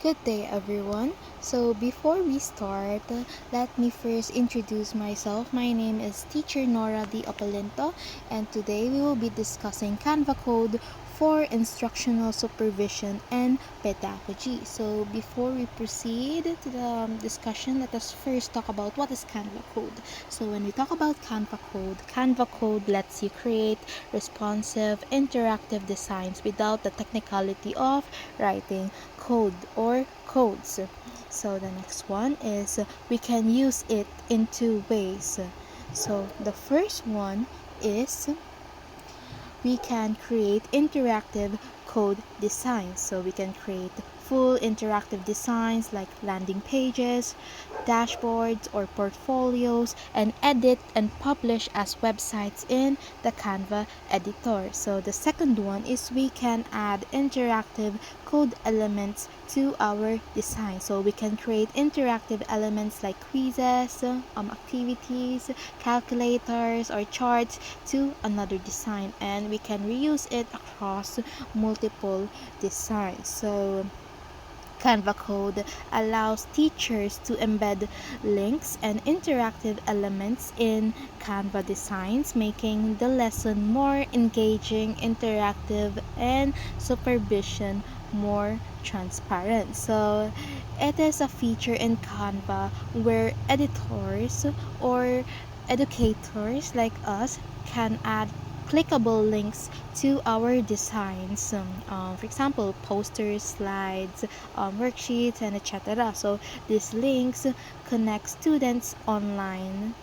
Good day, everyone. So, before we start, let me first introduce myself. My name is Teacher Nora the Opolinto, and today we will be discussing Canva code for instructional supervision and pedagogy. So, before we proceed to the discussion, let us first talk about what is Canva code. So, when we talk about Canva code lets you create responsive, interactive designs without the technicality of writing code or codes. So the next one is we can use it in two ways. So the first one is we can create interactive code designs. So we can create full interactive designs like landing pages, dashboards, or portfolios, and edit and publish as websites in the Canva editor. So the second one is we can add interactive code elements to our design. So we can create interactive elements like quizzes, activities, calculators, or charts to another design, and we can reuse it across multiple designs. So Canva code allows teachers to embed links and interactive elements in Canva designs, making the lesson more engaging, interactive, and supervision more transparent. So, it is a feature in Canva where editors or educators like us can add clickable links to our designs. For example, posters, slides, worksheets, and etc. So these links connect students online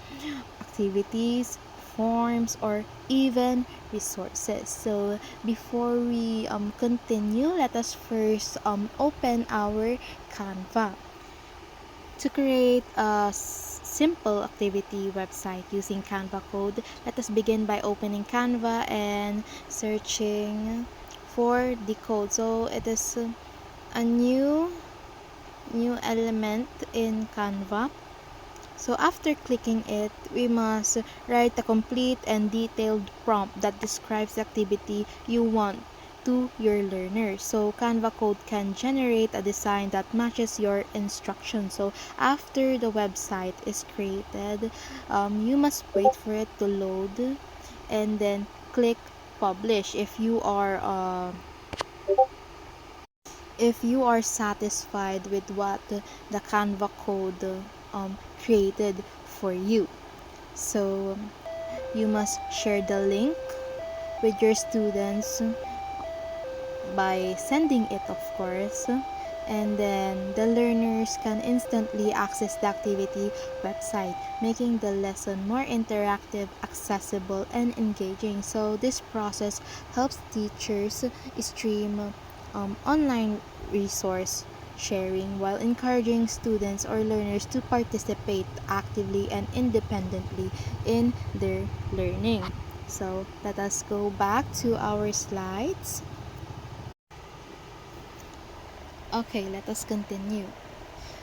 activities, forms, or even resources. So before we continue, let us first open our Canva. To create a simple activity website using Canva code, let us begin by opening Canva and searching for the code. So it is a new element in Canva. So after clicking it, we must write a complete and detailed prompt that describes the activity you want to your learners. So Canva code can generate a design that matches your instructions. So after the website is created, you must wait for it to load and then click publish if you are satisfied with what the Canva code created for you. So you must share the link with your students by sending it, of course, and then the learners can instantly access the activity website, making the lesson more interactive, accessible, and engaging. So this process helps teachers stream online resource sharing while encouraging students or learners to participate actively and independently in their learning. So let us go back to our slides. Okay, let us continue.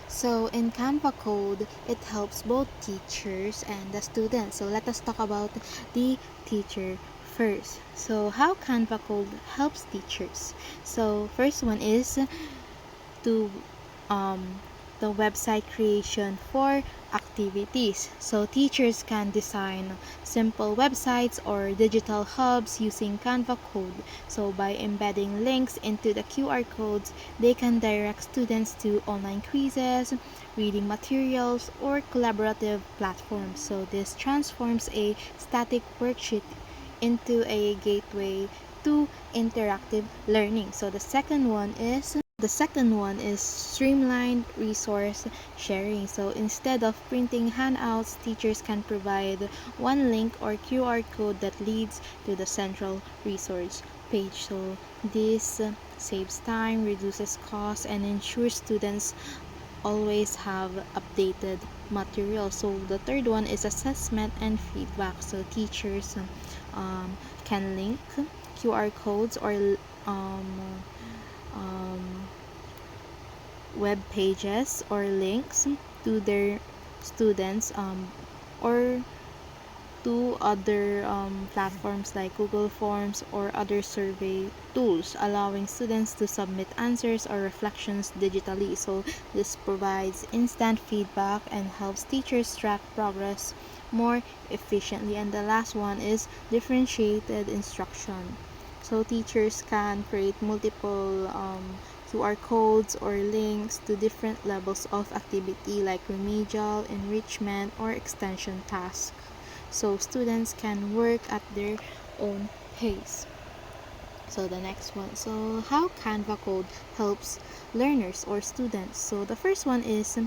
So in Canva code, it helps both teachers and the students. So let us talk about the teacher first. So how Canva code helps teachers. So first one is to the website creation for activities. So teachers can design simple websites or digital hubs using Canva code. So by embedding links into the QR codes, they can direct students to online quizzes, reading materials, or collaborative platforms. So this transforms a static worksheet into a gateway to interactive learning. So the second one is streamlined resource sharing. So instead of printing handouts, teachers can provide one link or QR code that leads to the central resource page. So this saves time, reduces costs, and ensures students always have updated material. So the third one is assessment and feedback. So teachers can link QR codes or um, um, web pages or links to their students or to other platforms like Google Forms or other survey tools, allowing students to submit answers or reflections digitally. So this provides instant feedback and helps teachers track progress more efficiently. And the last one is differentiated instruction. So teachers can create multiple QR codes or links to different levels of activity like remedial, enrichment, or extension tasks. So students can work at their own pace. So the next one, so how Canva code helps learners or students. So the first one is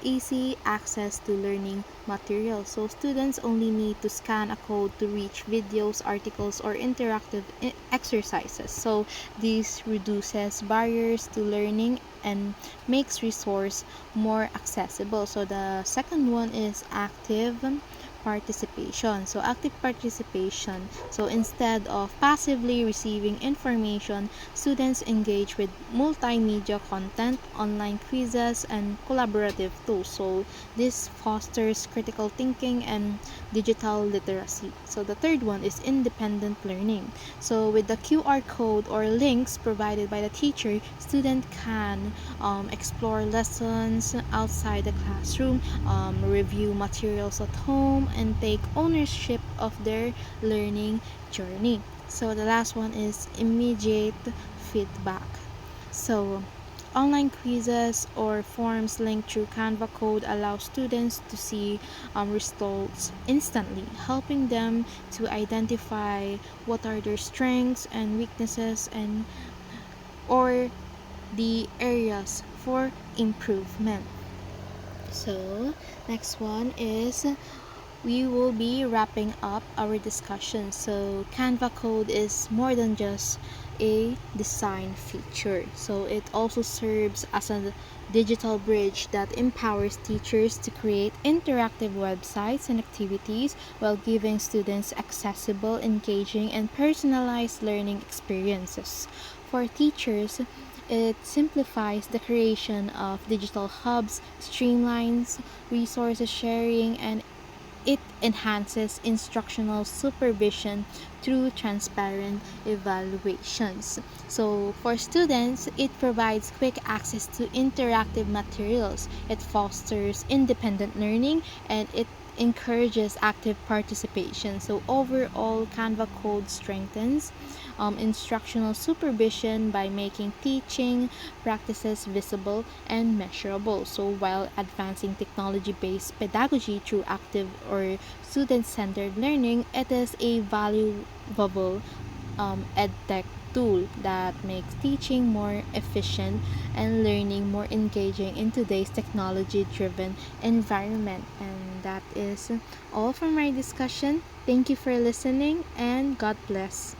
easy access to learning materials. So students only need to scan a code to reach videos, articles, or interactive exercises. So this reduces barriers to learning and makes resource more accessible. So the second one is active participation. So active participation. So instead of passively receiving information, students engage with multimedia content, online quizzes, and collaborative tools. So this fosters critical thinking and digital literacy. So the third one is independent learning. So with the QR code or links provided by the teacher, student can explore lessons outside the classroom, review materials at home, and take ownership of their learning journey. So the last one is immediate feedback. So online quizzes or forms linked through Canva code allow students to see results instantly, helping them to identify what are their strengths and weaknesses and or the areas for improvement. So next one is we will be wrapping up our discussion. So Canva code is more than just a design feature. So it also serves as a digital bridge that empowers teachers to create interactive websites and activities while giving students accessible, engaging, and personalized learning experiences. For teachers, it simplifies the creation of digital hubs, streamlines resources sharing, and it enhances instructional supervision through transparent evaluations. So, for students, it provides quick access to interactive materials, it fosters independent learning, and it encourages active participation. So, overall, Canva Code strengthens instructional supervision by making teaching practices visible and measurable. So, while advancing technology based pedagogy through active or student centered learning, it is a valuable edtech tool that makes teaching more efficient and learning more engaging in today's technology driven environment. And that is all for my discussion. Thank you for listening and God bless.